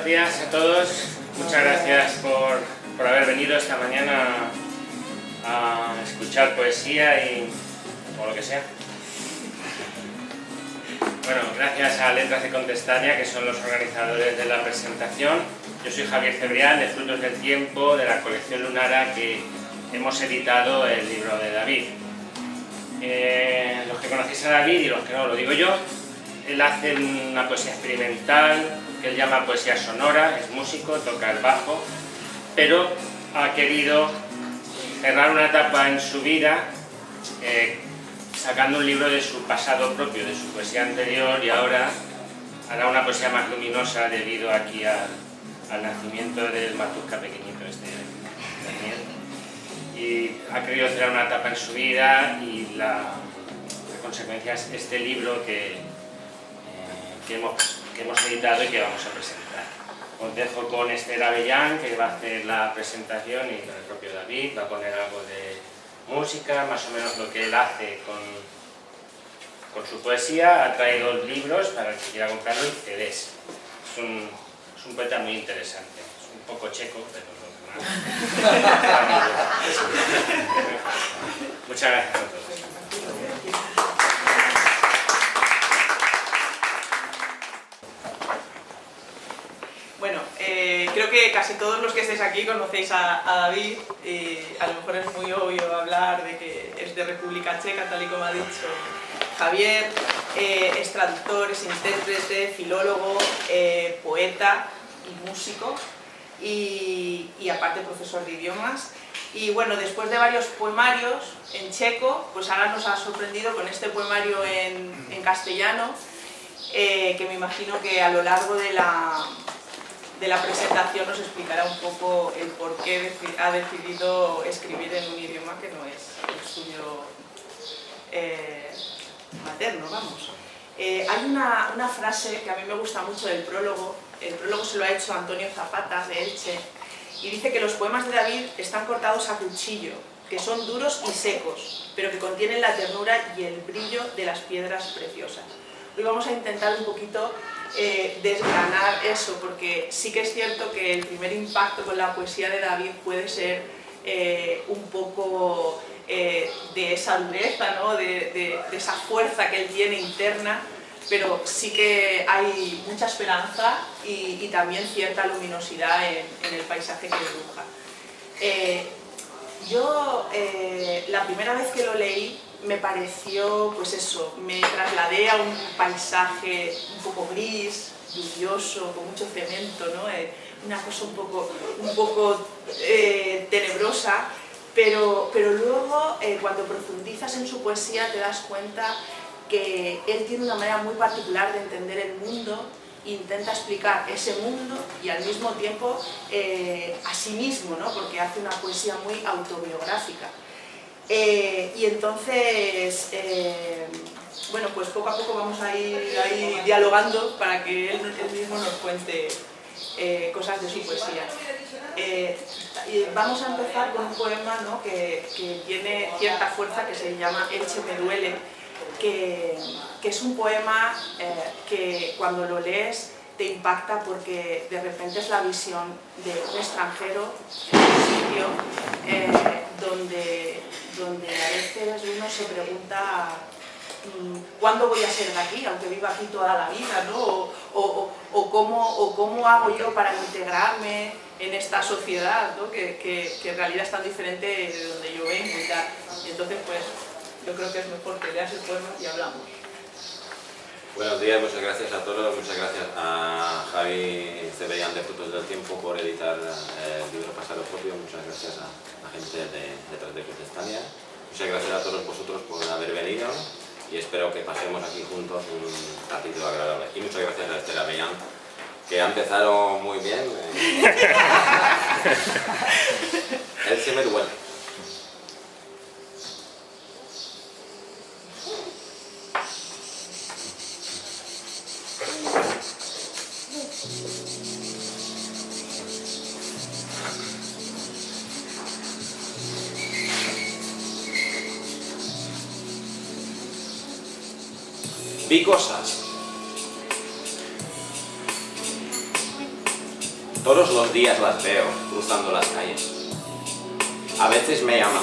días a todos. Muchas gracias por haber venido esta mañana a escuchar poesía o lo que sea. Bueno, gracias a Letras de Contestaria, que son los organizadores de la presentación. Yo soy Javier Cebrián, de Frutos del Tiempo, de la colección Lunara, que hemos editado el libro de David. Los que conocéis a David y los que no, lo digo yo. Él hace una poesía experimental, que él llama poesía sonora, es músico, toca el bajo, pero ha querido cerrar una etapa en su vida sacando un libro de su pasado propio, de su poesía anterior, y ahora hará una poesía más luminosa debido aquí al nacimiento del Matusca pequeñito este Daniel. Y ha querido cerrar una etapa en su vida y la consecuencia es este libro que hemos editado y que vamos a presentar. Os dejo con Esther Avellán, que va a hacer la presentación, y con el propio David, va a poner algo de música, más o menos lo que él hace con su poesía. Ha traído libros para el que quiera comprarlo y CDs. Es un poeta muy interesante, es un poco checo, pero lo demás. Muchas gracias a todos. Bueno, creo que casi todos los que estáis aquí conocéis a David. A lo mejor es muy obvio hablar de que es de República Checa, tal y como ha dicho Javier. Es traductor, es intérprete, filólogo, poeta y músico, y aparte profesor de idiomas. Y bueno, después de varios poemarios en checo, pues ahora nos ha sorprendido con este poemario en castellano, que me imagino que a lo largo de la presentación nos explicará un poco el por qué ha decidido escribir en un idioma que no es el suyo materno, vamos. Hay una frase que a mí me gusta mucho del prólogo. El prólogo se lo ha hecho Antonio Zapata, de Elche, y dice que los poemas de David están cortados a cuchillo, que son duros y secos, pero que contienen la ternura y el brillo de las piedras preciosas. Hoy vamos a intentar un poquito desgranar eso, porque sí que es cierto que el primer impacto con la poesía de David puede ser un poco de esa dureza, ¿no? de esa fuerza que él tiene interna, pero sí que hay mucha esperanza y también cierta luminosidad en el paisaje que dibuja. Yo la primera vez que lo leí me pareció, pues eso, me trasladé a un paisaje un poco gris, lluvioso, con mucho cemento, ¿no? Una cosa un poco tenebrosa, pero luego cuando profundizas en su poesía te das cuenta que él tiene una manera muy particular de entender el mundo, intenta explicar ese mundo y al mismo tiempo a sí mismo, ¿no? Porque hace una poesía muy autobiográfica. Y entonces, bueno, pues poco a poco vamos a ir ahí dialogando para que él mismo nos cuente cosas de su poesía. Y vamos a empezar con un poema, ¿no? que tiene cierta fuerza, que se llama Elche me duele, que es un poema que cuando lo lees te impacta porque de repente es la visión de un extranjero en un sitio donde a veces uno se pregunta ¿cuándo voy a ser de aquí? Aunque viva aquí toda la vida, ¿no? O cómo hago yo para integrarme en esta sociedad, ¿no? que en realidad es tan diferente de donde yo vengo y tal. Y entonces, pues, yo creo que es mejor que leas el poema y hablamos. Buenos días, muchas gracias a todos, muchas gracias a Javi Cebrián de Frutos del Tiempo por editar el libro Pasado Propio, muchas gracias a la gente de Letras de Contestaria, muchas gracias a todos vosotros por haber venido y espero que pasemos aquí juntos un ratito agradable. Y muchas gracias a Esther Avellán, que ha empezado muy bien. Él se me duele. Vi cosas. Todos los días las veo cruzando las calles. A veces me llaman,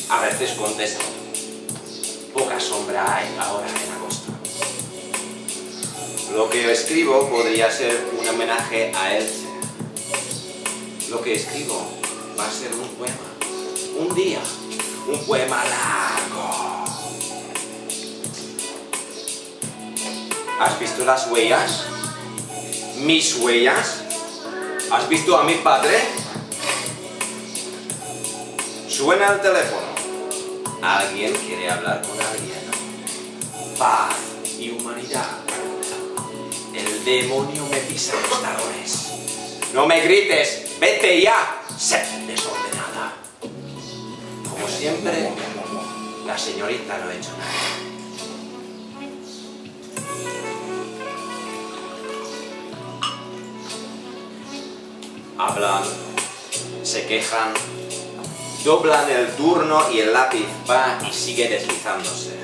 a veces contesto. Poca sombra hay ahora en agosto. Lo que escribo podría ser un homenaje a Elche. Lo que escribo va a ser un poema. Un día, un poema largo. ¿Has visto las huellas? ¿Mis huellas? ¿Has visto a mi padre? Suena el teléfono. Alguien quiere hablar con alguien. Paz y humanidad. El demonio me pisa los talones. No me grites, vete ya, sé desordenada. Como siempre, la señorita no ha hecho nada. Hablan, se quejan, doblan el turno y el lápiz va y sigue deslizándose.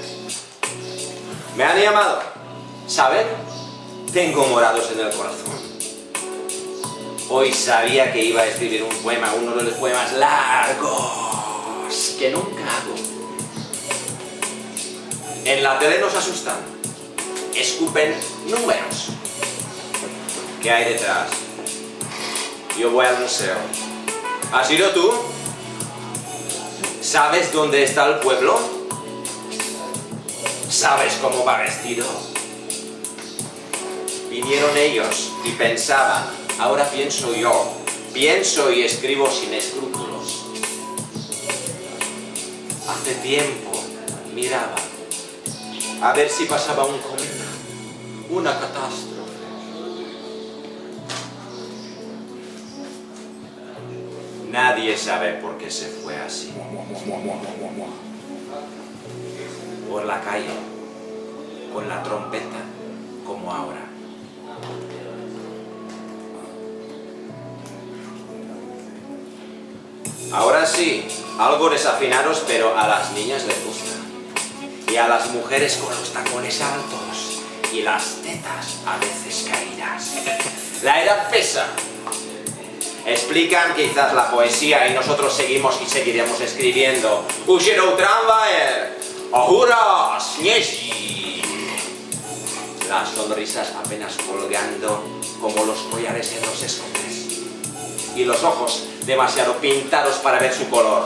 Me han llamado, ¿saben? Tengo morados en el corazón. Hoy sabía que iba a escribir un poema, uno de los poemas largos que nunca hago. En la tele nos asustan, escupen números. ¿Qué hay detrás? Yo voy al museo. ¿Has ido tú? ¿Sabes dónde está el pueblo? ¿Sabes cómo va vestido? Vinieron ellos y pensaban, ahora pienso yo. Pienso y escribo sin escrúpulos. Hace tiempo miraba a ver si pasaba un cometa, una catástrofe. Nadie sabe por qué se fue así. Por la calle, con la trompeta, como ahora. Ahora sí, algo desafinados, pero a las niñas les gusta. Y a las mujeres con los tacones altos y las tetas a veces caídas. La edad pesa. Explican quizás la poesía y nosotros seguimos y seguiremos escribiendo. Usiero tramvaje, ohura śnieżki. Las sonrisas apenas colgando como los collares en los escotes. Y los ojos demasiado pintados para ver su color.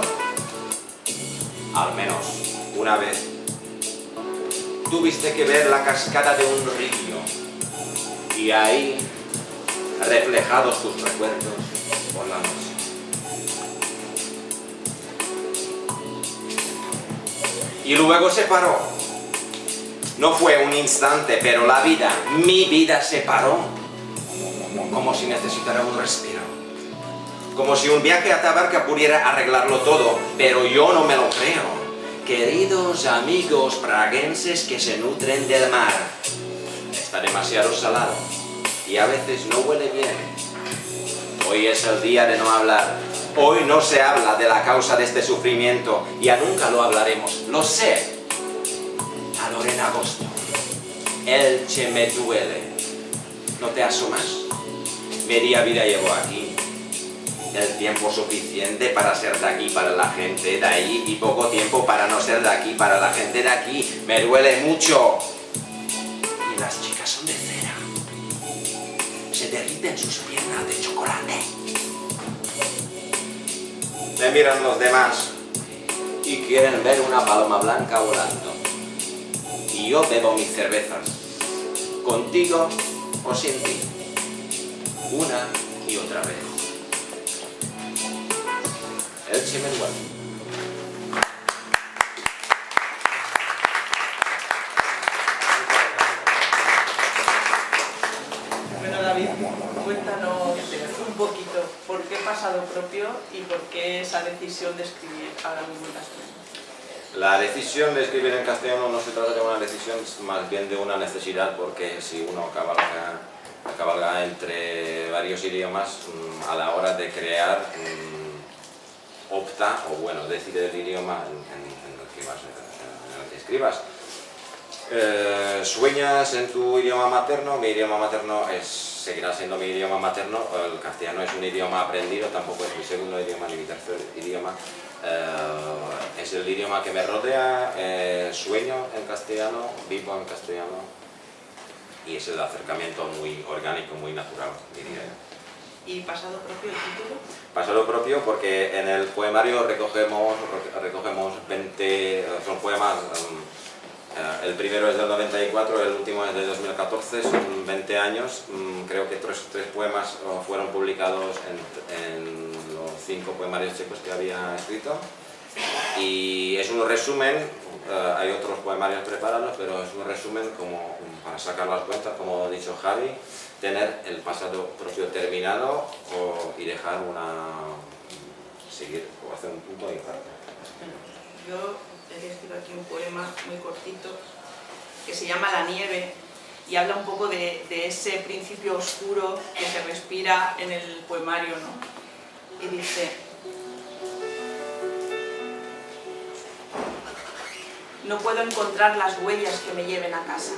Al menos una vez tuviste que ver la cascada de un río. Y ahí, reflejados tus recuerdos por la noche. Y luego se paró. No fue un instante, pero la vida, mi vida se paró. Como si necesitara un respiro. Como si un viaje a Tabarca pudiera arreglarlo todo, pero yo no me lo creo. Queridos amigos praguenses que se nutren del mar. Está demasiado salado y a veces no huele bien. Hoy es el día de no hablar. Hoy no se habla de la causa de este sufrimiento. Ya nunca lo hablaremos. Lo sé. Calor en agosto. Elche me duele. ¿No te asomas? Media vida llevo aquí. El tiempo suficiente para ser de aquí para la gente de ahí y poco tiempo para no ser de aquí para la gente de aquí. Me duele mucho. Y las chicas son de cera. Se derriten sus piernas de chocolate. Me miran los demás y quieren ver una paloma blanca volando. Y yo bebo mis cervezas, contigo o sin ti, una y otra vez. Elche me duele. Bueno, David, cuéntanos un poquito por qué pasado propio y por qué esa decisión de escribir ahora mismo en castellano. La decisión de escribir en castellano no se trata de una decisión, más bien de una necesidad, porque si uno cabalga entre varios idiomas, a la hora de crear, opta, o bueno, decide el idioma en el que escribas. ¿Sueñas en tu idioma materno? Mi idioma materno seguirá siendo mi idioma materno. El castellano es un idioma aprendido, tampoco es mi segundo idioma ni mi tercer idioma. Es el idioma que me rodea, sueño en castellano, vivo en castellano y es el acercamiento muy orgánico, muy natural, diría yo. ¿Y pasado propio el título? Pasado propio porque en el poemario recogemos 20, son poemas, el primero es del 94, el último es de 2014, son 20 años, creo que tres poemas fueron publicados en los 5 poemarios checos que había escrito y es un resumen, hay otros poemarios preparados, pero es un resumen como para sacar las cuentas, como ha dicho Javi, tener el pasado propio terminado y dejar seguir o hacer un punto y parte. Yo he escrito aquí un poema muy cortito que se llama La nieve y habla un poco de ese principio oscuro que se respira en el poemario, ¿no? Y dice: no puedo encontrar las huellas que me lleven a casa.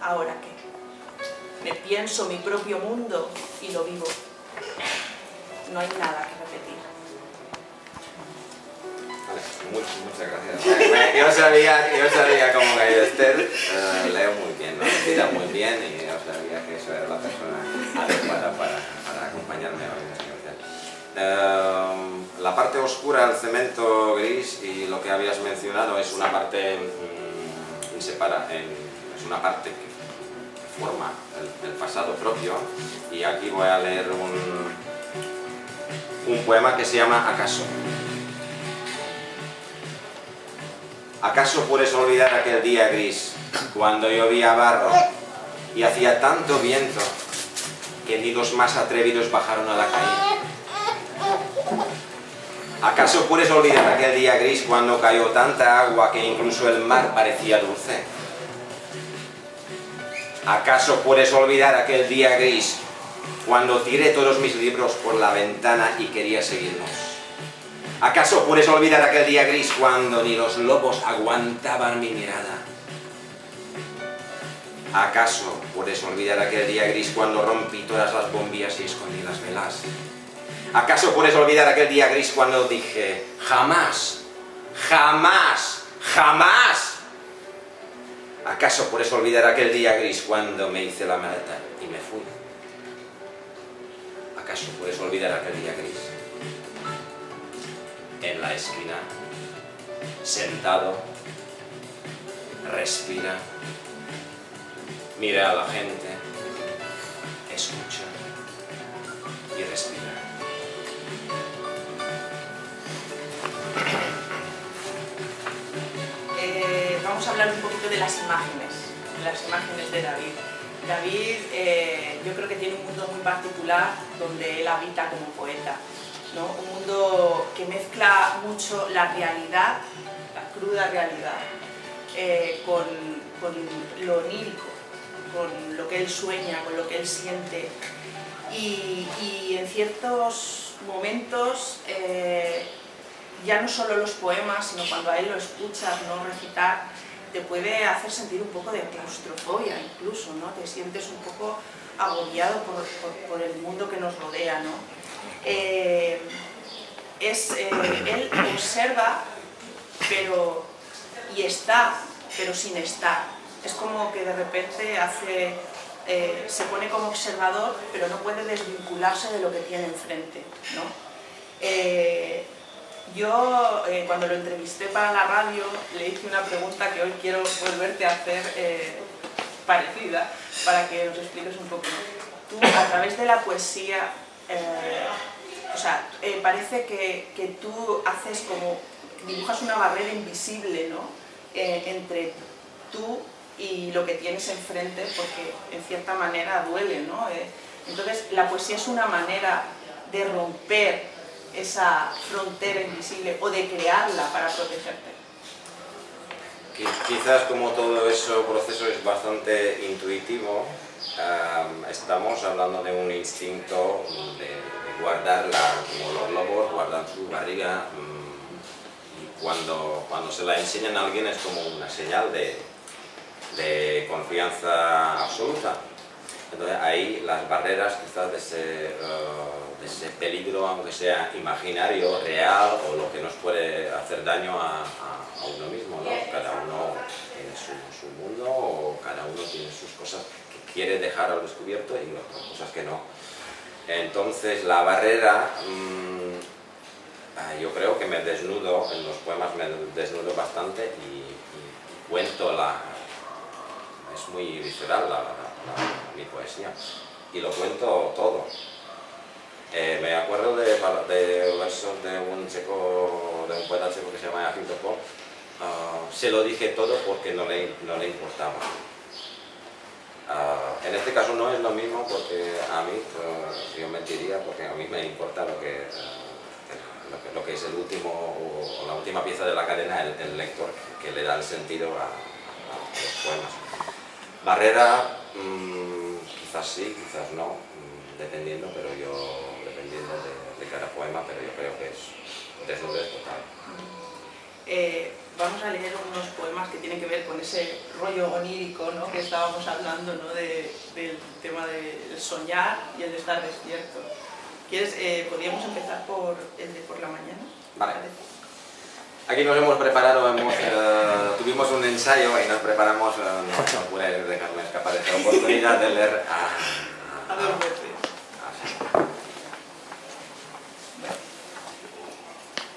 ¿Ahora qué? Me pienso mi propio mundo y lo vivo. No hay nada que repetir. Vale, muchas gracias. Yo sabía cómo caía Esther, leo muy bien, ¿no? Cita muy bien y yo sabía que eso era la persona adecuada para acompañarme hoy. La parte oscura, el cemento gris y lo que habías mencionado es una parte es una parte que forma el pasado propio y aquí voy a leer un poema que se llama ¿Acaso? ¿Acaso puedes olvidar aquel día gris cuando llovía barro y hacía tanto viento que ni los más atrevidos bajaron a la calle? ¿Acaso puedes olvidar aquel día gris cuando cayó tanta agua que incluso el mar parecía dulce? ¿Acaso puedes olvidar aquel día gris cuando tiré todos mis libros por la ventana y quería seguirnos? ¿Acaso puedes olvidar aquel día gris cuando ni los lobos aguantaban mi mirada? ¿Acaso puedes olvidar aquel día gris cuando rompí todas las bombillas y escondí las velas? ¿Acaso puedes olvidar aquel día gris cuando dije jamás, jamás, jamás? ¿Acaso puedes olvidar aquel día gris cuando me hice la maleta y me fui? ¿Acaso puedes olvidar aquel día gris? En la esquina, sentado, respira, mira a la gente, escucha y respira. Vamos a hablar un poquito de las imágenes de David. David yo creo que tiene un mundo muy particular donde él habita como poeta, ¿no? Un mundo que mezcla mucho la realidad, la cruda realidad, con lo onírico, con lo que él sueña, con lo que él siente y en ciertos momentos ya no solo los poemas, sino cuando a él lo escuchas, ¿no?, recitar, te puede hacer sentir un poco de claustrofobia incluso, ¿no? Te sientes un poco agobiado por el mundo que nos rodea, ¿no? Él observa y está, pero sin estar. Es como que de repente se pone como observador, pero no puede desvincularse de lo que tiene enfrente, ¿no? Yo, cuando lo entrevisté para la radio, le hice una pregunta que hoy quiero volverte a hacer parecida, para que nos expliques un poco. Tú, a través de la poesía, parece que tú haces como, dibujas una barrera invisible, ¿no?, entre tú y lo que tienes enfrente, porque en cierta manera duele, ¿no? Entonces, la poesía es una manera de romper esa frontera invisible o de crearla para protegerte. Quizás como todo ese proceso es bastante intuitivo, estamos hablando de un instinto de guardarla, como los lobos guardan su barriga cuando se la enseñan a alguien es como una señal de confianza absoluta. Entonces ahí las barreras quizás de ese peligro, aunque sea imaginario, real, o lo que nos puede hacer daño a uno mismo, ¿no? Cada uno tiene su mundo, o cada uno tiene sus cosas que quiere dejar al descubierto y otras cosas que no. Entonces la barrera, yo creo que me desnudo, en los poemas me desnudo bastante y cuento es muy visceral mi poesía, y lo cuento todo. Me acuerdo de versos de un poeta checo que se llama Achim Topol. Se lo dije todo porque no le importaba. En este caso no es lo mismo, porque a mí, yo mentiría, porque a mí me importa lo que es el último, o la última pieza de la cadena, el lector, que le da el sentido a los poemas. Barrera, quizás sí, quizás no, dependiendo, dependiendo de cada poema, pero yo creo que es desnudez total. Vamos a leer unos poemas que tienen que ver con ese rollo onírico, ¿no?, que estábamos hablando, ¿no?, del tema del soñar y el de estar despierto. ¿Podríamos empezar por el de por la mañana? Vale. Aquí nos hemos preparado, tuvimos un ensayo y nos preparamos, no pude dejarme escapar esta oportunidad de leer a dos veces.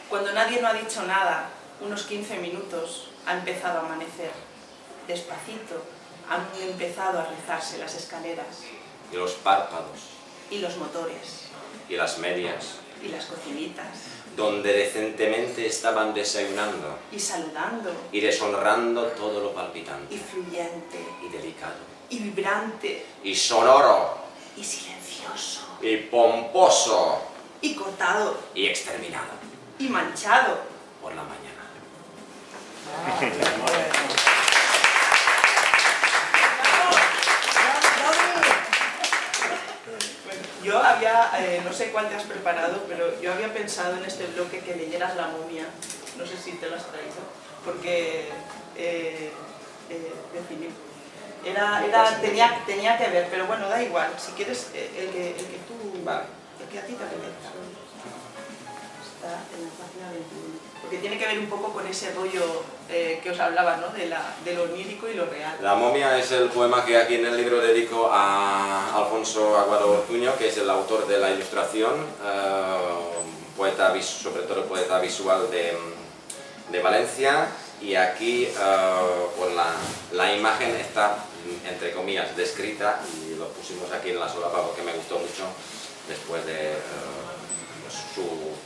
Cuando nadie no ha dicho nada, unos 15 minutos, ha empezado a amanecer. Despacito han empezado a rizarse las escaleras. Y los párpados. Y los motores. Y las medias. Y las cocinitas. Donde decentemente estaban desayunando. Y saludando. Y deshonrando todo lo palpitante. Y fluyente. Y delicado. Y vibrante. Y sonoro. Y silencioso. Y pomposo. Y cortado. Y exterminado. Y manchado. Por la mañana. Yo había, no sé cuál te has preparado, pero yo había pensado en este bloque que leyeras La momia. No sé si te lo has traído, porque tenía que ver, pero bueno, da igual. Si quieres, el que tú, vale. El que a ti te apetezca. Está en la página 21. Porque tiene que ver un poco con ese rollo que os hablaba, ¿no?, de lo onírico y lo real. La momia es el poema que aquí en el libro dedico a Alfonso Aguado Ortuño, que es el autor de la ilustración, poeta, sobre todo poeta visual de Valencia, y aquí pues la imagen está, entre comillas, descrita, y lo pusimos aquí en la solapa porque me gustó mucho después de su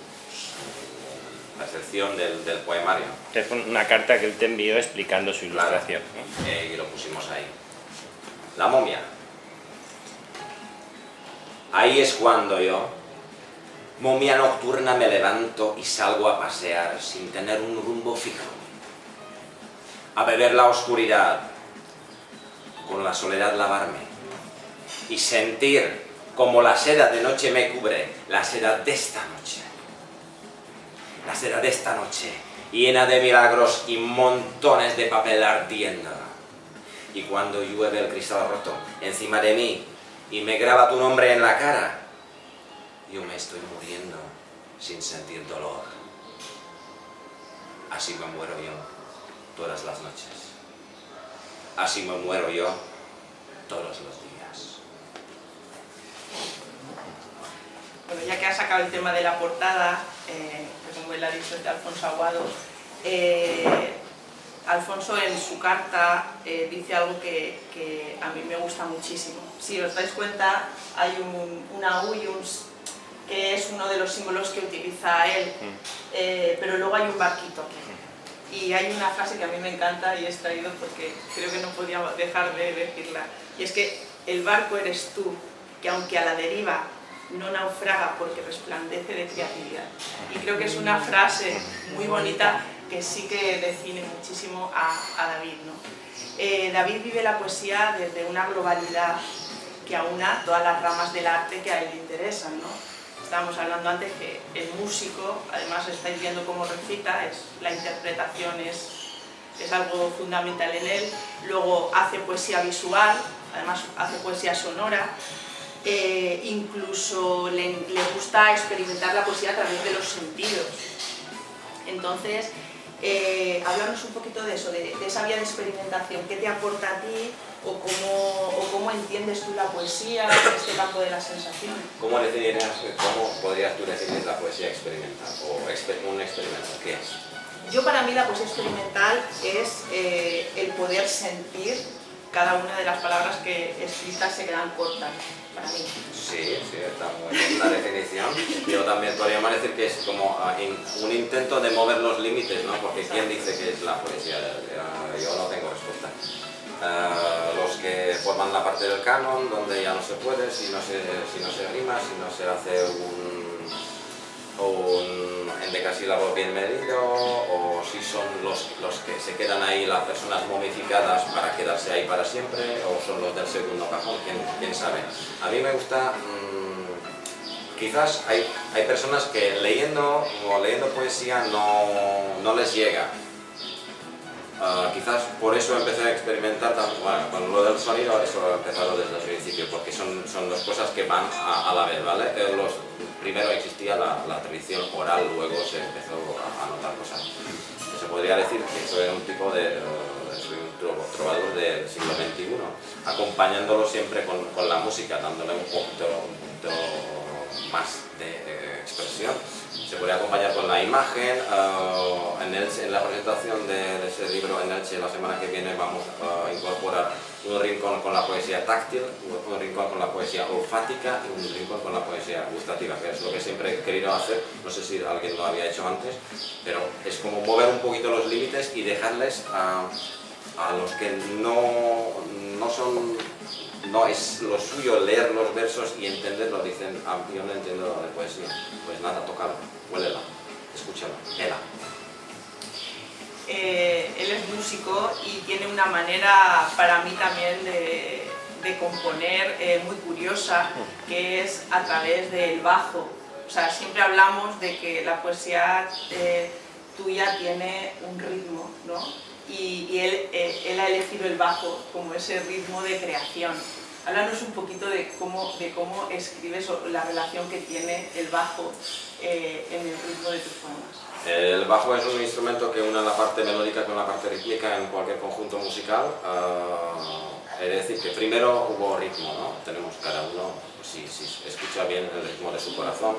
percepción del poemario. Es una carta que él te envió explicando su ilustración. Claro, y lo pusimos ahí. La momia. Ahí es cuando yo, momia nocturna, me levanto y salgo a pasear sin tener un rumbo fijo. A beber la oscuridad, con la soledad lavarme y sentir como la seda de noche me cubre, la seda de esta noche. La seda de esta noche, llena de milagros y montones de papel ardiendo. Y cuando llueve el cristal roto encima de mí y me graba tu nombre en la cara, yo me estoy muriendo sin sentir dolor. Así me muero yo todas las noches. Así me muero yo todos los días. Bueno, ya que has sacado el tema de la portada, que como él ha dicho es de Alfonso Aguado, Alfonso en su carta dice algo que a mí me gusta muchísimo. Si os dais cuenta, hay una U y un S, que es uno de los símbolos que utiliza él, pero luego hay un barquito. Y hay una frase que a mí me encanta y he extraído porque creo que no podía dejar de decirla. Y es que el barco eres tú, que aunque a la deriva no naufraga porque resplandece de creatividad. Y creo que es una frase muy bonita que sí que define muchísimo a David, ¿no? David vive la poesía desde una globalidad que aúna todas las ramas del arte que a él le interesan, ¿no? estábamos hablando antes que el músico, además estáis viendo cómo recita, la interpretación es algo fundamental en él. Luego hace poesía visual, además hace poesía sonora, incluso le gusta experimentar la poesía a través de los sentidos. Entonces, háblanos un poquito de eso, de esa vía de experimentación. ¿Qué te aporta a ti o cómo entiendes tú la poesía en este campo de las sensaciones? ¿Cómo podrías tú definir la poesía experimental o un experimental? ¿Qué es? Para mí la poesía experimental es el poder sentir cada una de las palabras que escritas se quedan cortas, para mí. Sí, está muy bien la definición. Yo también podríamos decir que es como un intento de mover los límites, ¿no? Porque ¿quién dice que es la poesía? Yo no tengo respuesta. Los que forman la parte del canon, donde ya no se puede, si no se rima, si no se hace un endecasílabo bien medido, o si son los que se quedan ahí, las personas momificadas para quedarse ahí para siempre, o son los del segundo cajón, quién sabe. A mí me gusta, quizás hay personas que leyendo poesía no les llega. Quizás por eso empecé a experimentar, bueno, con lo del sonido, eso he empezado desde el principio, porque son dos cosas que van a la vez, ¿vale? Primero existía la tradición oral, luego se empezó a notar cosas. Se podría decir que soy un tipo soy un trovador del siglo XXI, acompañándolo siempre con la música, dándole un punto más de expresión. Se podría acompañar con la imagen. En la presentación de ese libro en Elche la semana que viene vamos a incorporar un rincón con la poesía táctil, un rincón con la poesía olfática y un rincón con la poesía gustativa, que es lo que siempre he querido hacer. No sé si alguien lo había hecho antes, pero es como mover un poquito los límites y dejarles a los que no es lo suyo leer los versos y entenderlo, dicen, yo no entiendo de poesía. Pues nada, tócalo, huélela, escúchalo, léela. Él es músico y tiene una manera para mí también de componer muy curiosa, que es a través del bajo. O sea, siempre hablamos de que la poesía tuya tiene un ritmo, ¿no? Y él ha elegido el bajo como ese ritmo de creación. Háblanos un poquito de cómo escribes o la relación que tiene el bajo en el ritmo de tus poemas. El bajo es un instrumento que une la parte melódica con la parte rítmica en cualquier conjunto musical. Es decir, que primero hubo ritmo, ¿no? Tenemos cada uno, si escucha bien el ritmo de su corazón.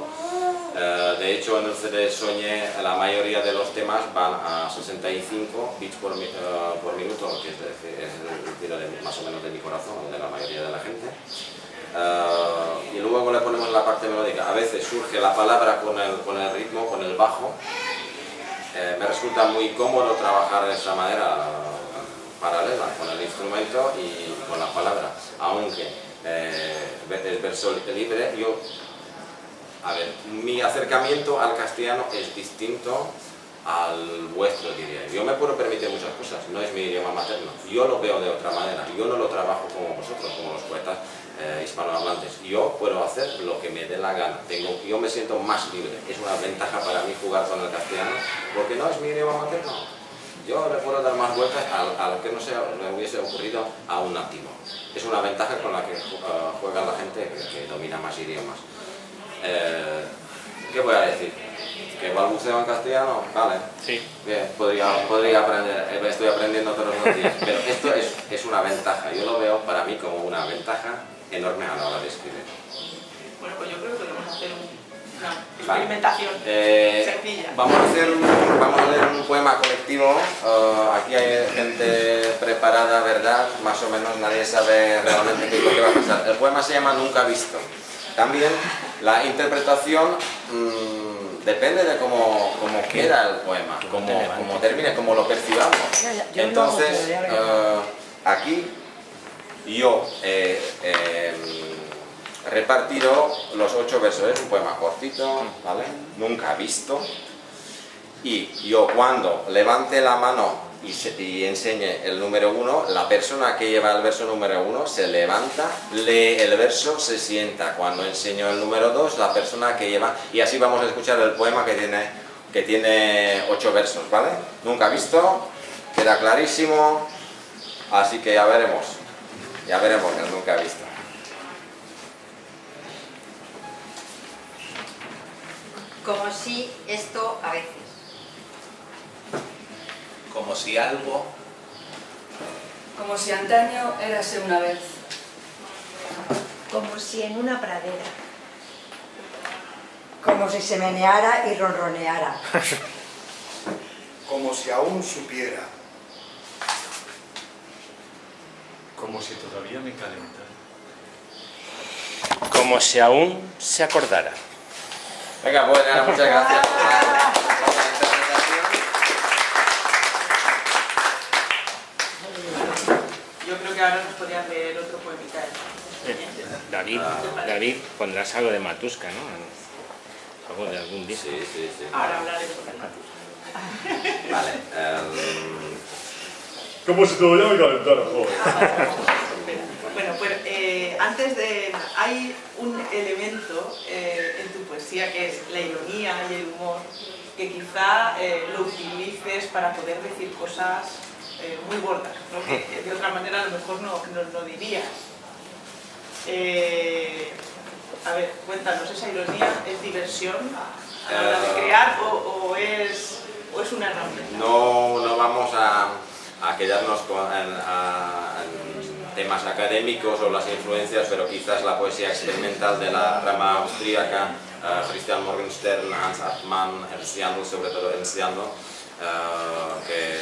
De hecho, en el CD Soñé la mayoría de los temas van a 65 beats por minuto, que es el tiro más o menos de mi corazón, de la mayoría de la gente. Y luego le ponemos la parte melódica. A veces surge la palabra con el ritmo, con el bajo. Me resulta muy cómodo trabajar de esa manera paralela, con el instrumento y con la palabra, aunque es verso libre. Mi acercamiento al castellano es distinto al vuestro, diría. Yo me puedo permitir muchas cosas, no es mi idioma materno, yo lo veo de otra manera, yo no lo trabajo como vosotros, como los poetas hispanohablantes. Yo puedo hacer lo que me dé la gana, yo me siento más libre. Es una ventaja para mí jugar con el castellano, porque no es mi idioma materno. Yo le puedo dar más vueltas a lo que no le hubiese ocurrido a un nativo. Es una ventaja con la que juega la gente que domina más idiomas. ¿Qué voy a decir? ¿Que balbuceo en castellano? Vale. Sí. Bien, podría aprender, estoy aprendiendo todos los días, pero esto es una ventaja. Yo lo veo para mí como una ventaja enorme a la hora de escribir. Bueno, pues yo creo que podemos hacer una experimentación sencilla. Vamos a leer un poema colectivo. Aquí hay gente preparada, ¿verdad? Más o menos nadie sabe realmente qué es lo que va a pasar. El poema se llama Nunca Visto. También la interpretación depende de cómo quiera el poema, cómo termine, cómo lo percibamos. Entonces, aquí yo he repartido los 8 versos. Es un poema cortito, ¿vale? Nunca visto. Y yo cuando levante la mano y enseñe el número 1, la persona que lleva el verso número 1 se levanta, lee el verso, se sienta. Cuando enseño el número 2, la persona que lleva... Y así vamos a escuchar el poema que tiene 8 versos, ¿vale? Nunca visto, queda clarísimo, así que ya veremos el nunca visto. Como si esto a veces. Como si algo, Como si antaño érase una vez. Como si en una pradera. Como si se meneara y ronroneara. Como si aún supiera. Como si todavía me calentara. Como si aún se acordara. Venga, pues nada, muchas gracias por la interpretación. Yo creo que ahora nos podrían leer otro poemita. David, pondrás algo de Matusca, ¿no? Algo de algún disco. Sí. Ahora hablaremos de Matusca. Vale. Como si todavía me calentara, joder. Bueno, pues antes de... Hay un elemento en tu poesía que es la ironía y el humor, que quizá lo utilices para poder decir cosas muy gordas, ¿no? Que de otra manera a lo mejor no dirías. A ver, cuéntanos, ¿esa ironía es diversión a la hora de crear o es una herramienta? No vamos a quedarnos en temas académicos o las influencias, pero quizás la poesía experimental de la rama austríaca, Christian Morgenstern, Hans Hartmann, Ernst Jandl, sobre todo Ernst Jandl, que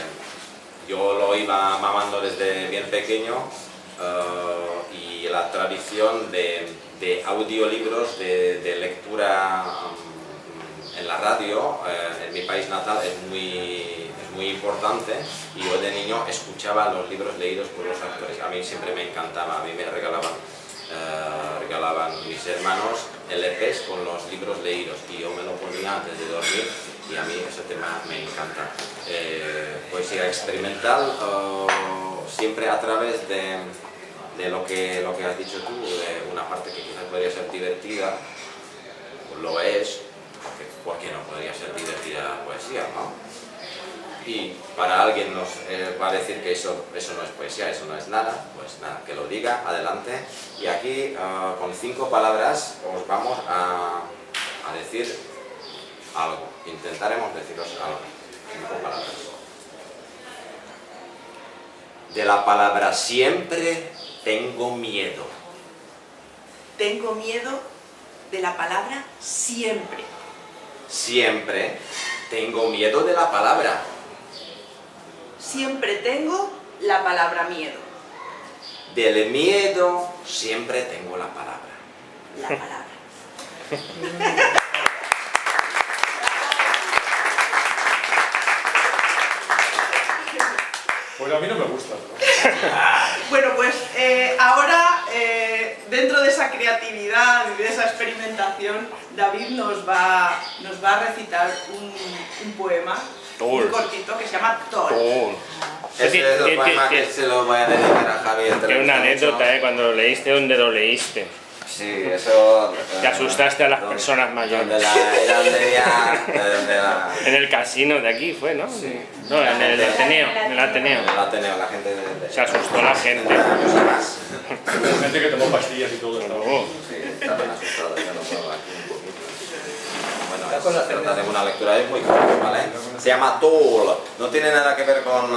yo lo iba mamando desde bien pequeño, y la tradición de audiolibros, de lectura en la radio, en mi país natal es muy importante, y yo de niño escuchaba los libros leídos por los actores. A mí siempre me encantaba, a mí me regalaban mis hermanos LPs con los libros leídos y yo me lo ponía antes de dormir, y a mí ese tema me encanta. Poesía experimental, siempre a través de lo que has dicho tú, de una parte que quizás podría ser divertida, lo es, porque ¿por qué no podría ser divertida la poesía, no? Y para alguien nos va a decir que eso no es poesía, eso no es nada, pues nada, que lo diga, adelante. Y aquí con 5 palabras os vamos a decir algo, intentaremos deciros algo, 5 palabras. De la palabra siempre tengo miedo. Tengo miedo de la palabra siempre. Siempre tengo miedo de la palabra. Siempre tengo la palabra miedo. Del miedo siempre tengo la palabra. La palabra. Pues a mí no me gusta, ¿no? Bueno, pues ahora, dentro de esa creatividad y de esa experimentación, David nos va a recitar un poema muy cortito que se llama Tol. Ese es el poema que se lo voy a dedicar a Javier. Tiene una anécdota, cuando lo leíste, ¿dónde lo leíste? Sí, eso... Te asustaste a las personas mayores. En el casino de aquí fue, ¿no? Sí. No, en el Ateneo. En el Ateneo, la gente Se asustó la gente. años más. Gente que tomó pastillas y todo esto. Oh. Sí, estaban asustados, ya no puedo aquí un poquito. Bueno, se trata de una lectura, es muy corta, ¿vale? Se llama toll. No tiene nada que ver con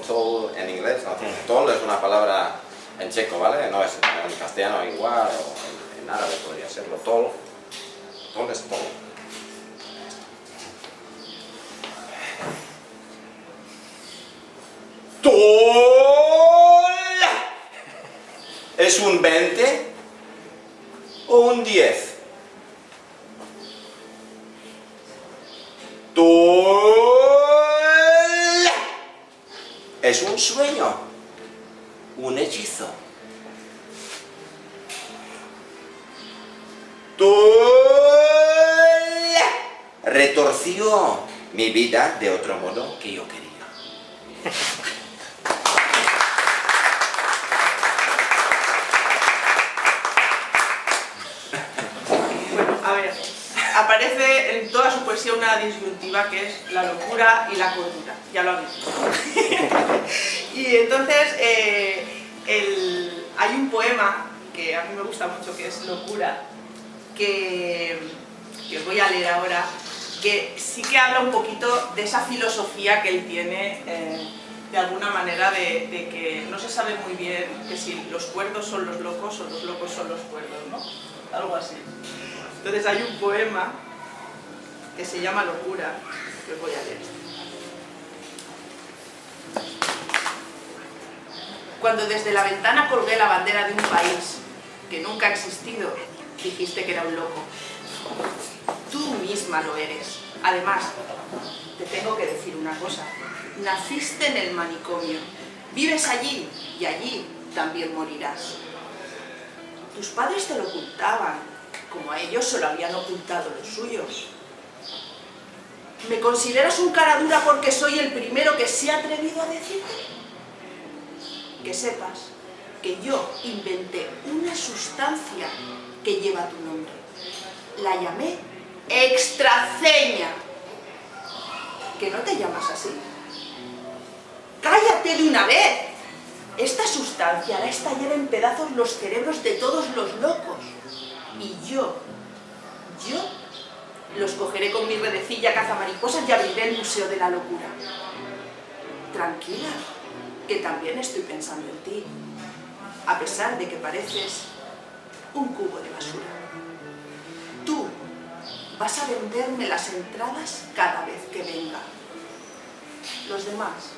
toll en inglés, ¿no? Toll es una palabra en checo, ¿vale? No es en castellano igual, o en árabe podría serlo. Toll es toll. Toll. ¿Es un 20 o un 10? Toll. ¿Es un sueño? ¿Un hechizo? Toll retorció mi vida de otro modo que yo quería. Bueno, a ver, aparece en toda su poesía una disyuntiva que es la locura y la cordura, ya lo habéis visto. Y entonces hay un poema que a mí me gusta mucho, que es Locura, que os voy a leer ahora, que sí que habla un poquito de esa filosofía que él tiene, de alguna manera, de que no se sabe muy bien que si los cuerdos son los locos o los locos son los cuerdos, ¿no? Algo así. Entonces hay un poema que se llama Locura, que os voy a leer. Cuando desde la ventana colgué la bandera de un país que nunca ha existido, dijiste que era un loco. Tú misma lo eres. Además, te tengo que decir una cosa. Naciste en el manicomio, vives allí y allí también morirás. Tus padres te lo ocultaban, como a ellos se lo habían ocultado los suyos. ¿Me consideras un cara dura porque soy el primero que se ha atrevido a decirte? Que sepas que yo inventé una sustancia que lleva tu nombre. La llamé extraceña. ¿Que no te llamas así? ¡Cállate de una vez! Esta sustancia hará estallar en pedazos los cerebros de todos los locos. Y yo los cogeré con mi redecilla cazamariposas y abriré el Museo de la Locura. Tranquila, que también estoy pensando en ti, a pesar de que pareces un cubo de basura. Tú vas a venderme las entradas cada vez que venga. Los demás,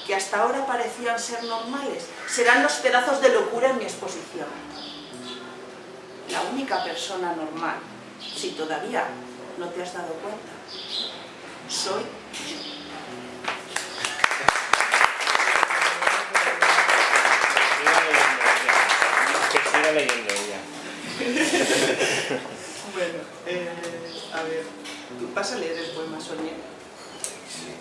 que hasta ahora parecían ser normales, serán los pedazos de locura en mi exposición. La única persona normal, si todavía no te has dado cuenta, soy yo. Que siga leyendo ella. Bueno, a ver, ¿tú vas a leer el poema Soñé? Sí,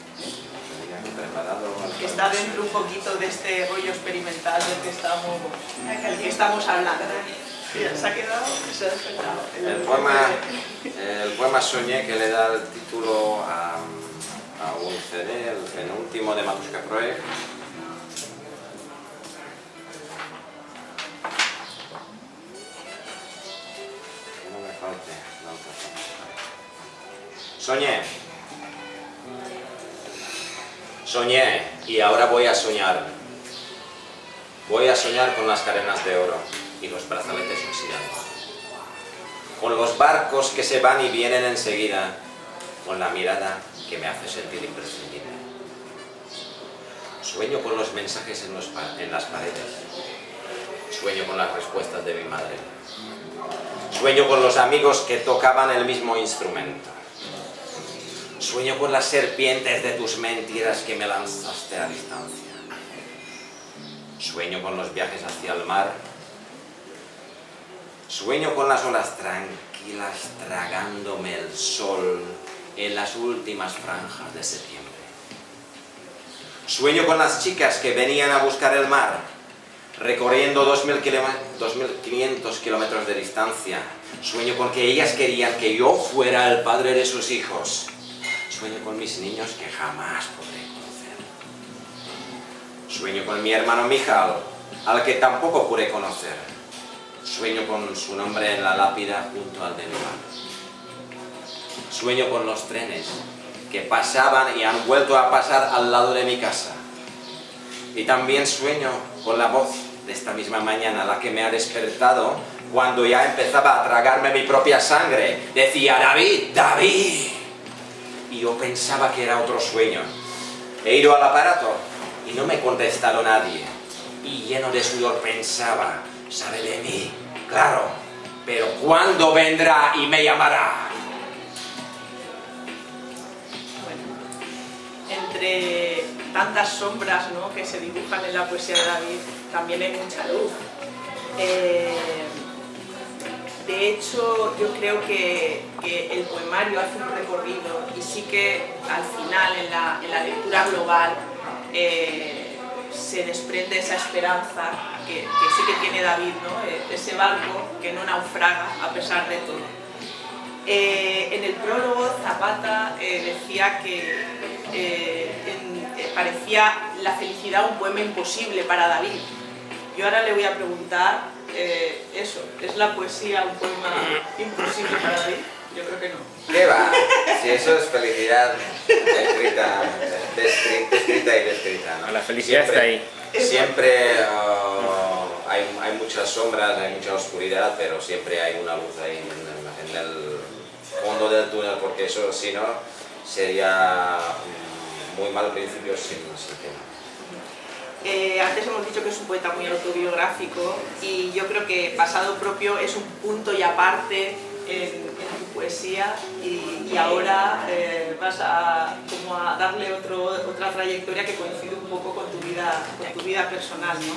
tenía preparado. Que está dentro un poquito de este rollo experimental del que estamos hablando. Ya se ha quedado, se ha despertado. El poema Soñé, que le da el título a un CD, el penúltimo de Matuszka Projekt. Que no me falte la otra parte. Soñé. Soñé y ahora voy a soñar. Voy a soñar con las cadenas de oro y los brazaletes oxidados. Con los barcos que se van y vienen enseguida, con la mirada que me hace sentir imprescindible. Sueño con los mensajes en las paredes. Sueño con las respuestas de mi madre. Sueño con los amigos que tocaban el mismo instrumento. Sueño con las serpientes de tus mentiras que me lanzaste a distancia. Sueño con los viajes hacia el mar. Sueño con las olas tranquilas tragándome el sol en las últimas franjas de septiembre. Sueño con las chicas que venían a buscar el mar, recorriendo 2.500 kilómetros de distancia. Sueño con que ellas querían que yo fuera el padre de sus hijos. Sueño con mis niños que jamás podré conocer. Sueño con mi hermano Michal, al que tampoco pude conocer. Sueño con su nombre en la lápida junto al de mi madre. Sueño con los trenes que pasaban y han vuelto a pasar al lado de mi casa. Y también sueño con la voz de esta misma mañana, la que me ha despertado cuando ya empezaba a tragarme mi propia sangre. Decía: David, David. Y yo pensaba que era otro sueño. He ido al aparato y no me ha contestado nadie. Y lleno de sudor pensaba: sabe de mí, claro, pero ¿cuándo vendrá y me llamará? Bueno, entre tantas sombras, ¿no?, que se dibujan en la poesía de David, también hay mucha luz. De hecho, yo creo que el poemario hace un recorrido y sí que al final, en la lectura global, se desprende esa esperanza que sí que tiene David, ¿no? Ese barco que no naufraga a pesar de todo. En el prólogo Zapata decía que parecía la felicidad un poema imposible para David. Yo ahora le voy a preguntar eso, ¿es la poesía un poema imposible para David? Yo creo que no. ¿Qué va? Si eso es felicidad escrita y descrita, ¿no? La felicidad está ahí. Siempre hay muchas sombras, hay mucha oscuridad, pero siempre hay una luz ahí en el fondo del túnel, porque eso, si no, sería muy mal principio sin tema. Antes hemos dicho que es un poeta muy autobiográfico y yo creo que Pasado Propio es un punto y aparte en tu poesía y ahora vas a darle otra trayectoria que coincide un poco con tu vida personal, ¿no?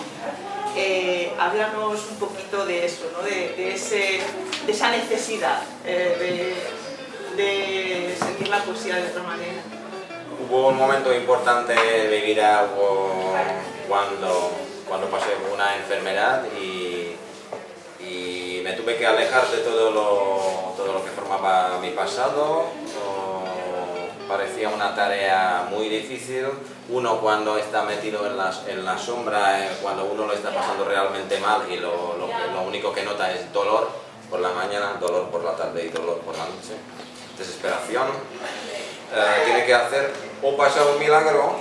Háblanos un poquito de eso, ¿no? de esa necesidad de sentir la poesía de otra manera. Hubo un momento importante de mi vida cuando pasé una enfermedad y me tuve que alejar de todo lo que formaba mi pasado. Parecía una tarea muy difícil. Uno cuando está metido en la sombra, cuando uno lo está pasando realmente mal y lo único que nota es dolor por la mañana, dolor por la tarde y dolor por la noche, desesperación. Tiene que hacer o pasar un milagro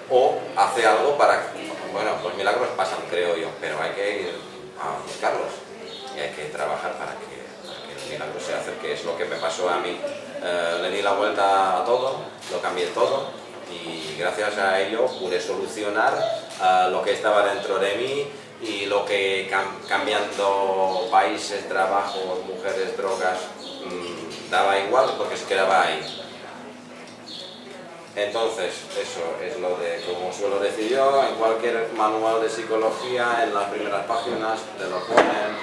o hacer algo para... Bueno, los milagros pasan, creo yo, pero hay que ir a buscarlos y hay que trabajar para que el milagro se haga, que es lo que me pasó a mí. Le di la vuelta a todo, lo cambié todo y gracias a ello pude solucionar lo que estaba dentro de mí y lo que cambiando países, trabajos, mujeres, drogas, daba igual porque se quedaba ahí. Entonces, eso es lo de, como suelo decir yo, en cualquier manual de psicología, en las primeras páginas te lo ponen,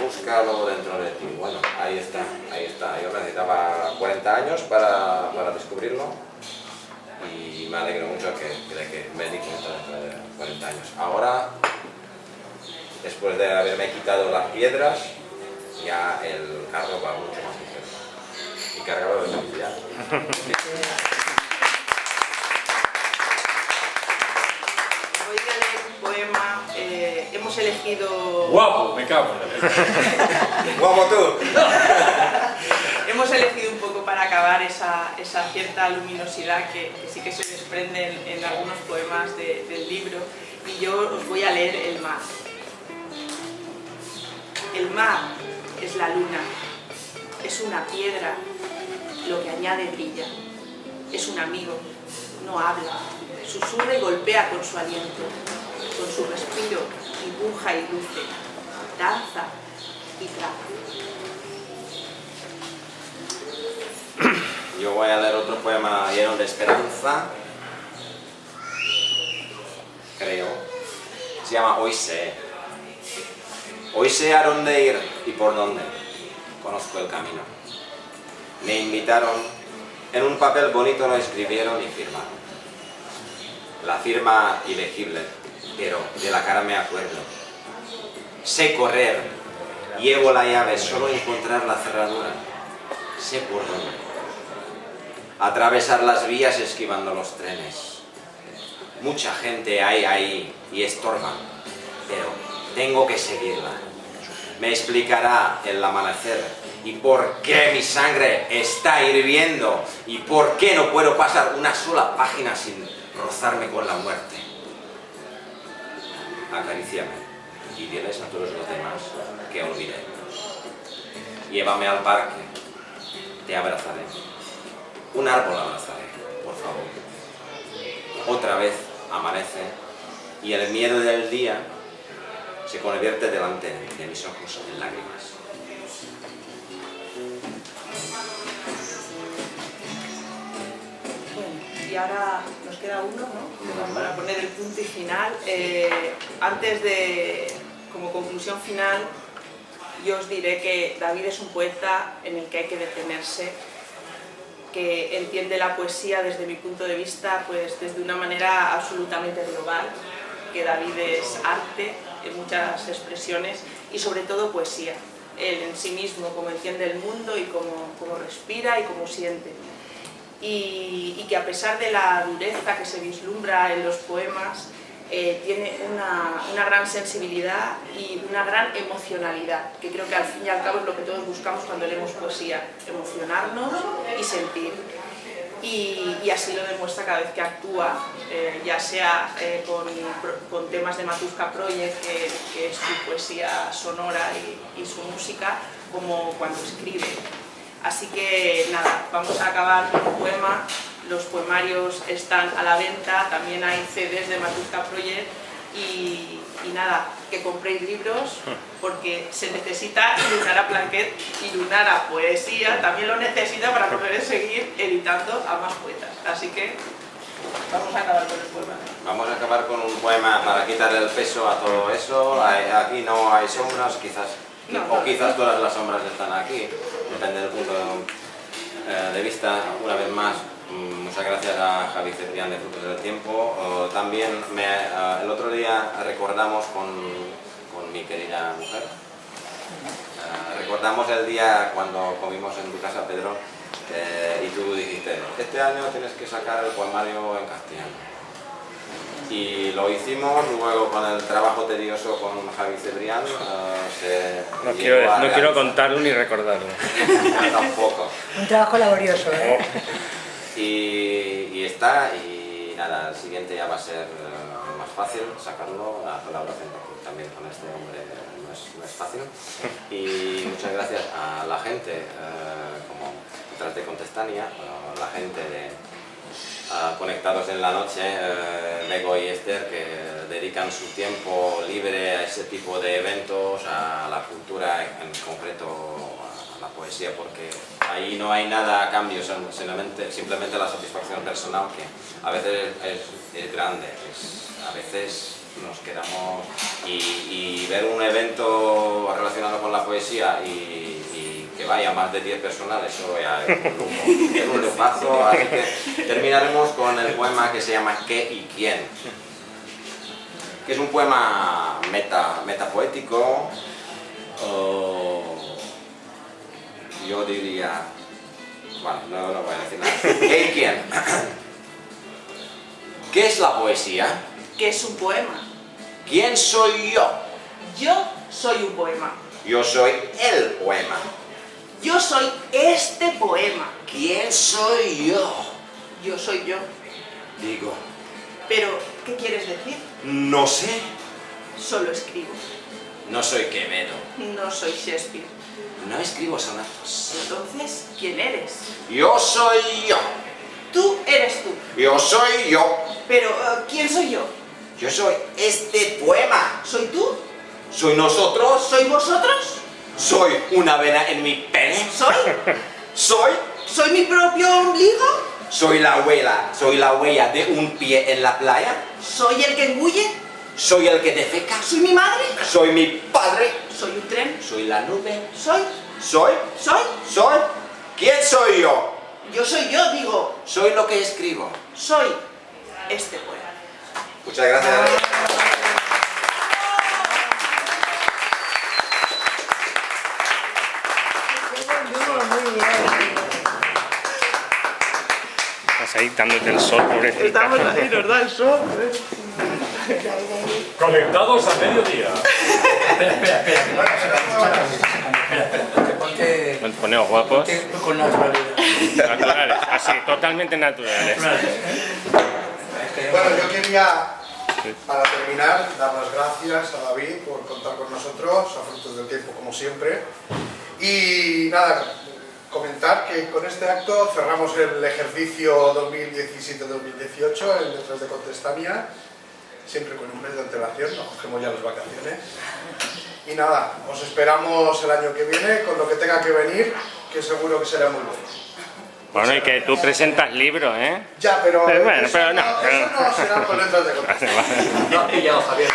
búscalo dentro de ti. Bueno, ahí está, ahí está. Yo necesitaba 40 años para descubrirlo y me alegro mucho de que me di cuenta dentro de 40 años. Ahora, después de haberme quitado las piedras, ya el carro va mucho más ligero y cargado de felicidad. Voy a leer un poema, hemos elegido... ¡Guapo! Me cago en la leche. ¡Guapo tú! Hemos elegido un poco para acabar esa cierta luminosidad que sí que se desprende en algunos poemas del libro, y yo os voy a leer El mar. El mar es la luna, es una piedra, lo que añade brilla, es un amigo, no habla, susurra y golpea con su aliento, con su respiro dibuja y luce, danza y traza. Yo voy a leer otro poema lleno de esperanza, creo. Se llama Hoy sé. Hoy sé a dónde ir y por dónde. Conozco el camino. Me invitaron, en un papel bonito lo escribieron y firmaron. La firma ilegible, pero de la cara me acuerdo. Sé correr, llevo la llave, solo encontrar la cerradura. Sé por dónde. Atravesar las vías esquivando los trenes. Mucha gente hay ahí y estorban, pero tengo que seguirla. Me explicará el amanecer y por qué mi sangre está hirviendo y por qué no puedo pasar una sola página sin rozarme con la muerte. Acaríciame y diles a todos los demás que olvidé. Llévame al parque, te abrazaré. Un árbol abrazaré, por favor. Otra vez amanece y el miedo del día se convierte delante de mis ojos en lágrimas. Bueno, y ahora nos queda uno, ¿no? Para poner el punto y final. Antes de, como conclusión final, yo os diré que David es un poeta en el que hay que detenerse, que entiende la poesía desde mi punto de vista, pues desde una manera absolutamente global, que David es arte en muchas expresiones y sobre todo poesía. Él en sí mismo, cómo entiende el mundo y cómo respira y cómo siente. Y que a pesar de la dureza que se vislumbra en los poemas, tiene una gran sensibilidad y una gran emocionalidad, que creo que al fin y al cabo es lo que todos buscamos cuando leemos poesía, emocionarnos y sentir. Y así lo demuestra cada vez que actúa, ya sea con temas de Matuska Project, que es su poesía sonora y su música, como cuando escribe. Así que nada, vamos a acabar con un poema. Los poemarios están a la venta, también hay CDs de Matuska Project y nada, que compréis libros porque se necesita iluminar a Planquet, iluminar a poesía, también lo necesita para poder seguir editando a más poetas. Así que vamos a acabar con el poema. Vamos a acabar con un poema para quitar el peso a todo eso. Aquí no hay sombras, quizás, o quizás todas las sombras están aquí, depende del punto de vista. Una vez más, muchas gracias a Javi Cebrián de Frutos del Tiempo. También el otro día recordamos con mi querida mujer, recordamos el día cuando comimos en tu casa, Pedro, y tú dijiste, este año tienes que sacar el poemario en castellano. Y lo hicimos, luego con el trabajo tedioso con Javi Cebrián, no quiero contarlo ni recordarlo. Tampoco. Un trabajo laborioso, ¿eh? Y está, y nada, el siguiente ya va a ser más fácil sacarlo, la colaboración también con este hombre no es fácil. Y muchas gracias a la gente, como Trate Contestania, la gente de Conectados en la Noche, Bego y Esther, que dedican su tiempo libre a ese tipo de eventos, a la cultura en concreto, a la poesía, porque ahí no hay nada a cambio, simplemente la satisfacción personal, que a veces es grande, a veces nos quedamos y ver un evento relacionado con la poesía y que vaya más de 10 personas, eso ya es un lujazo. Así que terminaremos con el poema que se llama ¿Qué y quién?, que es un poema metapoético. Yo diría, bueno, no voy a decir nada. ¿Qué y quién? ¿Qué es la poesía? ¿Qué es un poema? ¿Quién soy yo? Yo soy un poema. Yo soy el poema. Yo soy este poema. ¿Quién soy yo? Yo soy yo. Digo, Pero, ¿qué quieres decir? no sé. Solo escribo. No soy Quevedo. No soy Shakespeare. No escribo sonatos. Entonces, ¿quién eres? Yo soy yo. Tú eres tú. Yo soy yo. Pero, ¿quién soy yo? Yo soy este poema. ¿Soy tú? Soy nosotros. ¿Soy vosotros? Soy una vena en mi pene. ¿Soy? ¿Soy mi propio ombligo? Soy la huella de un pie en la playa. ¿Soy el que engulle? Soy el que defeca. ¿Soy mi madre? Soy mi padre. ¿Soy un tren? Soy la nube. ¿Soy? Soy. ¿Quién soy yo? Yo soy yo, digo. Soy lo que escribo. Soy este poema. Muchas gracias. Muy bien. Estás ahí dándote el sol, pobrecita. Estamos ahí, nos da el sol. Conectados a mediodía. Nos ponemos guapos. Con naturalidad. Naturales, así, totalmente naturales. Bueno, yo quería, para terminar, dar las gracias a David por contar con nosotros, a Frutos del Tiempo como siempre. Y nada, comentar que con este acto cerramos el ejercicio 2017-2018 en Letras de Contestania, siempre con un mes de antelación, nos cogemos ya las vacaciones. Y nada, os esperamos el año que viene con lo que tenga que venir, que seguro que será muy bueno. Bueno, y que tú presentas libros, ¿eh? Ya, pero, Bueno, eso, pero no, eso no será con Letras de Contestania. No has pillado, Javier.